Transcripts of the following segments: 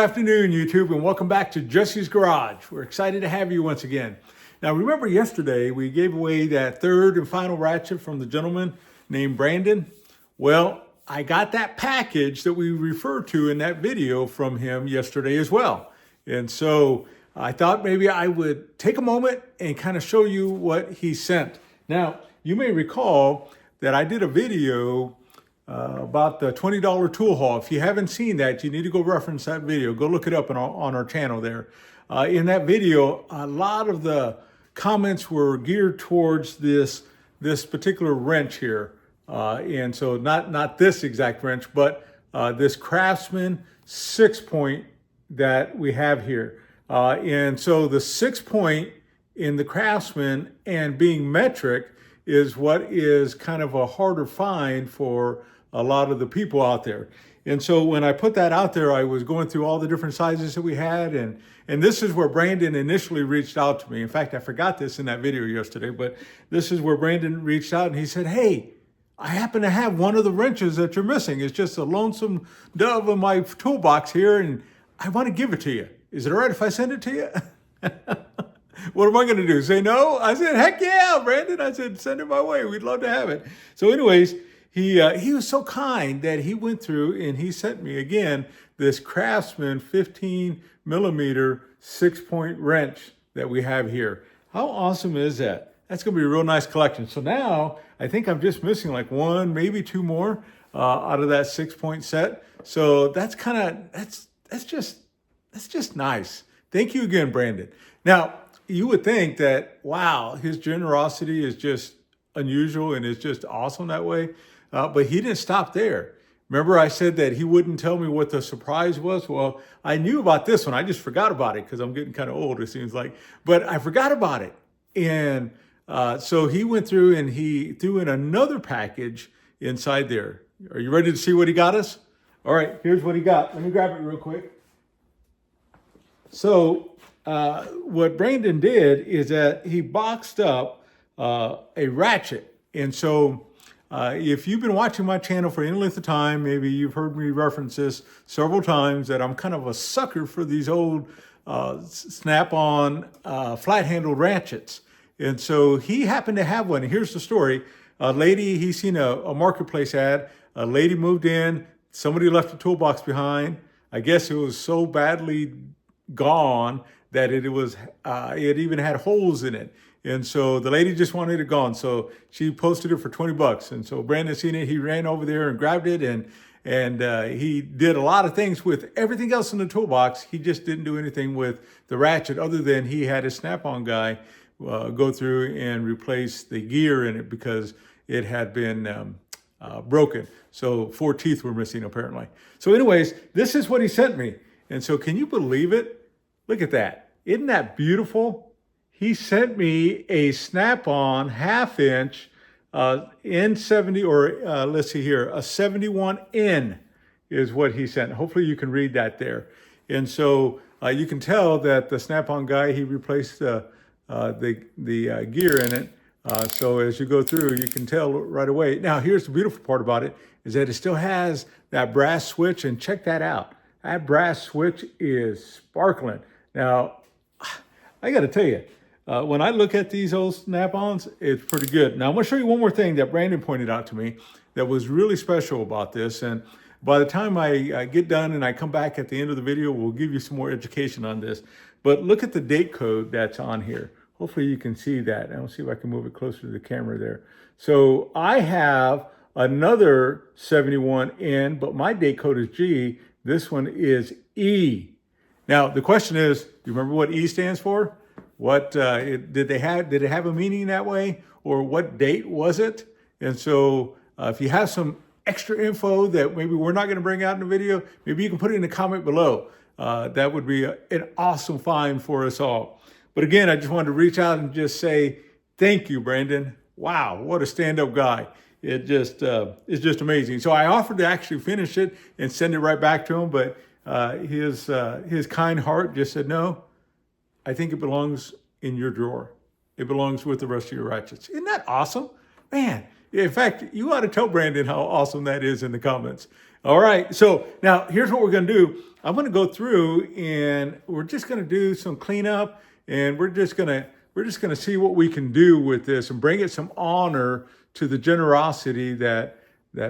afternoon, YouTube, and welcome back to Jesse's Garage. We're excited to have you once again. Now, remember yesterday we gave away that third and final ratchet from the gentleman named Brandon? Well, I got that package that we referred to in that video from him yesterday as well. And so I thought maybe I would take a moment and kind of show you what he sent. Now, you may recall that I did a video about the $20 tool haul. If you haven't seen that, you need to go reference that video. Go look it up on our channel there. In that video, a lot of the comments were geared towards this particular wrench here. And so not this exact wrench, but this Craftsman 6-point that we have here. And so the 6-point in the Craftsman and being metric is what is kind of a harder find for a lot of the people out there. And so when I put that out there, I was going through all the different sizes that we had. And this is where Brandon initially reached out to me. In fact, I forgot this in that video yesterday, but this is where Brandon reached out and he said, "Hey, I happen to have one of the wrenches that you're missing. It's just a lonesome dove in my toolbox here, and I want to give it to you. Is it all right if I send it to you?" What am I going to do? Say no? I said, heck yeah, Brandon. I said, send it my way. We'd love to have it. So anyways, he was so kind that he went through and he sent me again this Craftsman 15 millimeter 6-point wrench that we have here. How awesome is that? That's going to be a real nice collection. So now I think I'm just missing like one, maybe two more out of that 6-point set. So that's just nice. Thank you again, Brandon. Now, you would think that, wow, his generosity is just unusual and it's just awesome that way. But he didn't stop there. Remember I said that he wouldn't tell me what the surprise was? Well, I knew about this one. I just forgot about it because I'm getting kind of old, it seems like. But I forgot about it. And so he went through and he threw in another package inside there. Are you ready to see what he got us? All right, here's what he got. Let me grab it real quick. So what Brandon did is that he boxed up a ratchet. And so if you've been watching my channel for any length of time, maybe you've heard me reference this several times, that I'm kind of a sucker for these old snap-on flat-handled ratchets. And so he happened to have one. And here's the story. A lady, he's seen a marketplace ad. A lady moved in. Somebody left a toolbox behind. I guess it was so badly gone that it even had holes in it. And so the lady just wanted it gone. So she posted it for 20 bucks. And so Brandon seen it. He ran over there and grabbed it. And he did a lot of things with everything else in the toolbox. He just didn't do anything with the ratchet other than he had a snap-on guy go through and replace the gear in it because it had been broken. So 4 teeth were missing apparently. So anyways, this is what he sent me. And so can you believe it? Look at that. Isn't that beautiful? He sent me a snap-on 1/2-inch N70, or let's see here, a 71N is what he sent. Hopefully you can read that there. And so you can tell that the snap-on guy, he replaced the gear in it. So as you go through, you can tell right away. Now, here's the beautiful part about it, is that it still has that brass switch, and check that out. That brass switch is sparkling. Now, I got to tell you, when I look at these old snap-ons, it's pretty good. Now, I'm going to show you one more thing that Brandon pointed out to me that was really special about this. And by the time I get done and I come back at the end of the video, we'll give you some more education on this. But look at the date code that's on here. Hopefully you can see that. I'll see if I can move it closer to the camera there. So I have another 71N, but my date code is G. This one is E. Now, the question is, do you remember what E stands for? What did it have a meaning that way? Or what date was it? And so if you have some extra info that maybe we're not going to bring out in the video, maybe you can put it in the comment below. That would be an awesome find for us all. But again, I just wanted to reach out and just say, thank you, Brandon. Wow, what a stand-up guy. It just is just amazing. So I offered to actually finish it and send it right back to him, but his kind heart just said, no, I think it belongs in your drawer. It belongs with the rest of your ratchets. Isn't that awesome? Man, In fact, you ought to tell Brandon how awesome that is in the comments. All right, so now here's what we're going to do. I'm going to go through and we're just going to do some cleanup, and we're just going to see what we can do with this and bring it some honor to the generosity that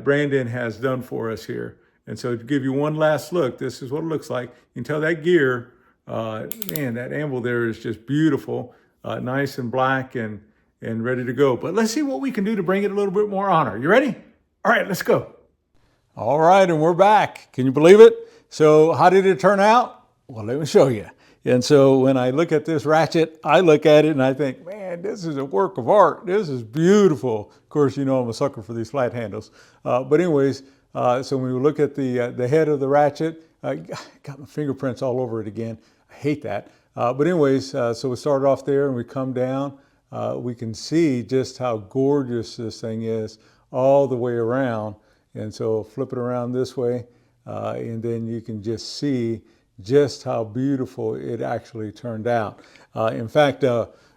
Brandon has done for us here. And so to give you one last look, this is what it looks like. You can tell that gear, man, that anvil there is just beautiful, nice and black and ready to go. But let's see what we can do to bring it a little bit more honor. You ready? All right, let's go. All right, and we're back. Can you believe it? So how did it turn out? Well, let me show you. And so when I look at this ratchet, I look at it and I think, man, this is a work of art. This is beautiful. Of course, you know I'm a sucker for these flat handles. But anyways, so when we look at the head of the ratchet, got my fingerprints all over it again. I hate that. But anyways, so we started off there and we come down. We can see just how gorgeous this thing is all the way around. And so flip it around this way, and then you can just see just how beautiful it actually turned out. In fact,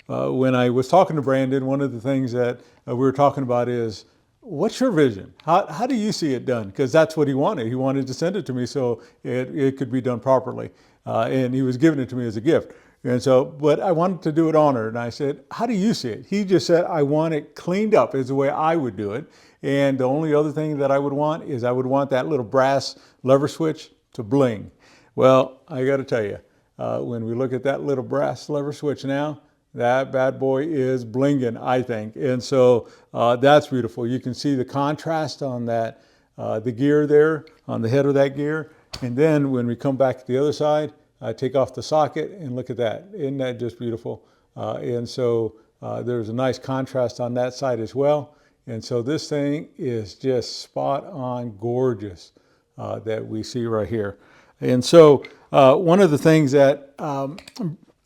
when I was talking to Brandon, one of the things that we were talking about is, what's your vision? How do you see it done? Because that's what he wanted. He wanted to send it to me so it could be done properly. And he was giving it to me as a gift. And so, but I wanted to do it honored. And I said, how do you see it? He just said, I want it cleaned up is the way I would do it. And the only other thing that I would want is I would want that little brass lever switch to bling. Well, I got to tell you, when we look at that little brass lever switch now, that bad boy is blinging, I think. And so that's beautiful. You can see the contrast on that, the gear there, on the head of that gear. And then when we come back to the other side, take off the socket and look at that. Isn't that just beautiful? And so there's a nice contrast on that side as well. And so this thing is just spot on gorgeous that we see right here. And so one of the things that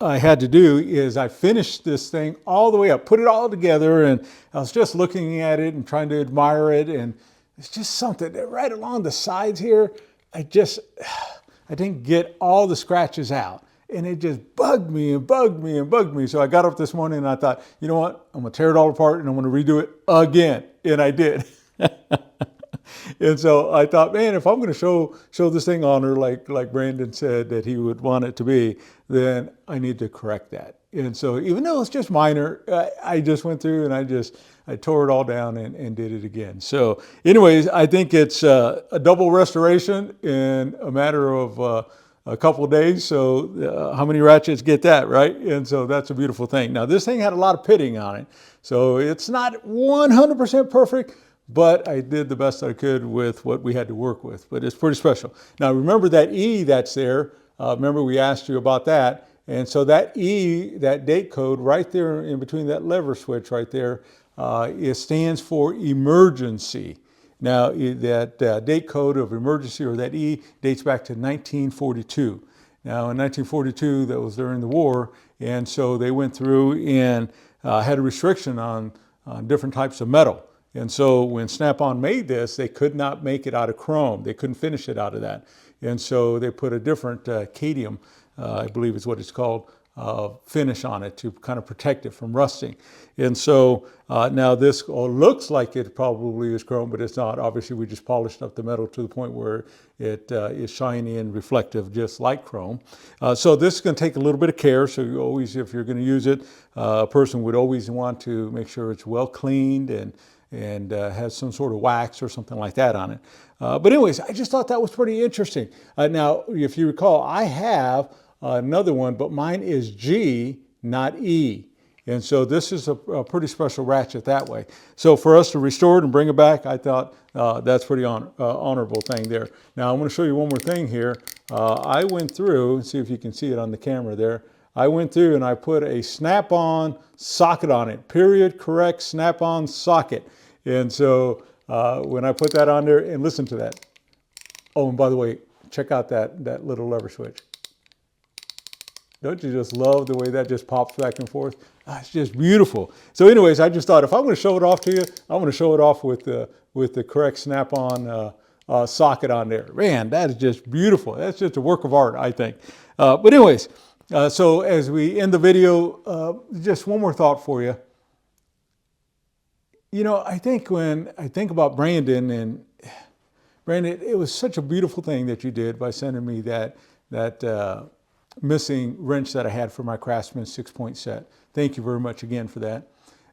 I had to do is I finished this thing all the way up, put it all together, and I was just looking at it and trying to admire it. And it's just something that right along the sides here, I didn't get all the scratches out. And it just bugged me and bugged me and bugged me. So I got up this morning and I thought, you know what? I'm going to tear it all apart and I'm going to redo it again. And I did. And so I thought, man, if I'm going to show this thing honor like Brandon said that he would want it to be, then I need to correct that. And so even though it's just minor, I just went through and I tore it all down and did it again. So anyways, I think it's a double restoration in a matter of a couple of days. So how many ratchets get that, right? And so that's a beautiful thing. Now this thing had a lot of pitting on it. So it's not 100% perfect, but I did the best I could with what we had to work with. But it's pretty special. Now remember that E that's there. Remember we asked you about that. And so that E, that date code right there in between that lever switch right there, it stands for emergency. Now that date code of emergency, or that E, dates back to 1942. Now in 1942, that was during the war. And so they went through and had a restriction on different types of metal. And so when Snap-on made this, they could not make it out of chrome. They couldn't finish it out of that. And so they put a different cadmium, I believe is what it's called, finish on it to kind of protect it from rusting. And so now this looks like it probably is chrome, but it's not. Obviously, we just polished up the metal to the point where it is shiny and reflective, just like chrome. So this is going to take a little bit of care. So you always, if you're going to use it, a person would always want to make sure it's well cleaned and has some sort of wax or something like that on it. But anyways, I just thought that was pretty interesting. Now, if you recall, I have another one, but mine is G, not E. And so this is a pretty special ratchet that way. So for us to restore it and bring it back, I thought that's pretty honorable thing there. Now I'm going to show you one more thing here. I went through, see if you can see it on the camera there. I went through and I put a Snap-on socket on it, period, correct, Snap-on socket. And so when I put that on there, and listen to that. Oh, and by the way, check out that little lever switch. Don't you just love the way that just pops back and forth? It's just beautiful. So anyways, I just thought if I'm going to show it off to you, I'm going to show it off with the correct Snap-on socket on there. Man, that is just beautiful. That's just a work of art, I think. But anyways, so as we end the video, just one more thought for you. I think when I think about Brandon, and Brandon, it was such a beautiful thing that you did by sending me that missing wrench that I had for my Craftsman 6-point set. Thank you very much again for that.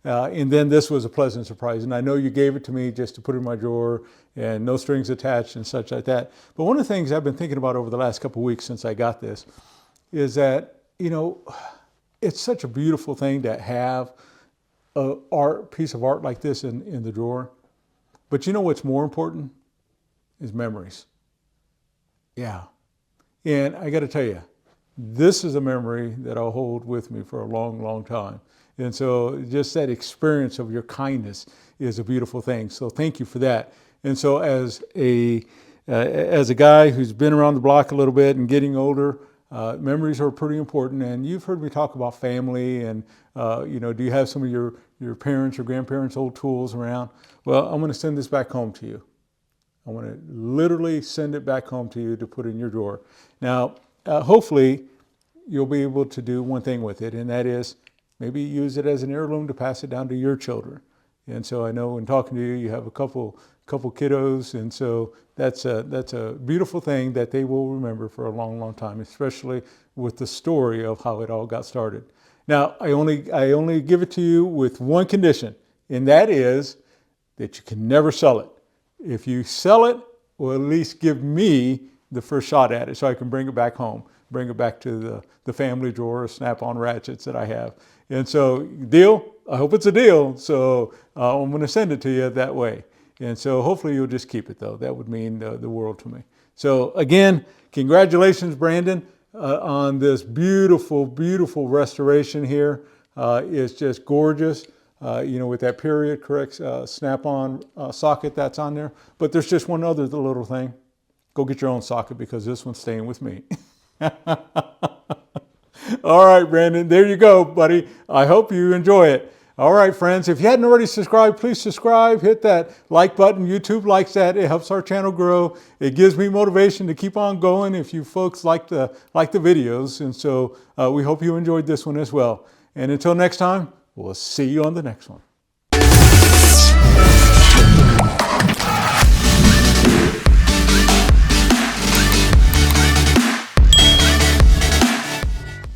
And then this was a pleasant surprise. And I know you gave it to me just to put in my drawer and no strings attached and such like that. But one of the things I've been thinking about over the last couple of weeks since I got this is that, it's such a beautiful thing to have a piece of art like this in the drawer. But what's more important is memories. Yeah. And I got to tell you, this is a memory that I'll hold with me for a long, long time. And so just that experience of your kindness is a beautiful thing. So thank you for that. And so as a guy who's been around the block a little bit and getting older, memories are pretty important. And you've heard me talk about family and, do you have some of your parents or grandparents' old tools around? Well, I'm going to send this back home to you. I want to literally send it back home to you to put in your drawer. Now, hopefully you'll be able to do one thing with it, and that is maybe use it as an heirloom to pass it down to your children. And so I know in talking to you, you have a couple kiddos, and so that's a beautiful thing that they will remember for a long, long time, especially with the story of how it all got started. Now, I only give it to you with one condition, and that is that you can never sell it. If you sell it, well, at least give me the first shot at it so I can bring it back home, bring it back to the family drawer of Snap-on ratchets that I have. And so, deal? I hope it's a deal. So I'm going to send it to you that way. And so hopefully you'll just keep it, though. That would mean the world to me. So again, congratulations, Brandon, on this beautiful, beautiful restoration here. It's just gorgeous. With that period correct snap-on socket that's on there. But there's just one other little thing. Go get your own socket because this one's staying with me. All right, Brandon, there you go, buddy. I hope you enjoy it. All right, friends, if you hadn't already subscribed, please subscribe. Hit that like button. YouTube likes that. It helps our channel grow. It gives me motivation to keep on going if you folks like the videos. And so we hope you enjoyed this one as well. And until next time, we'll see you on the next one.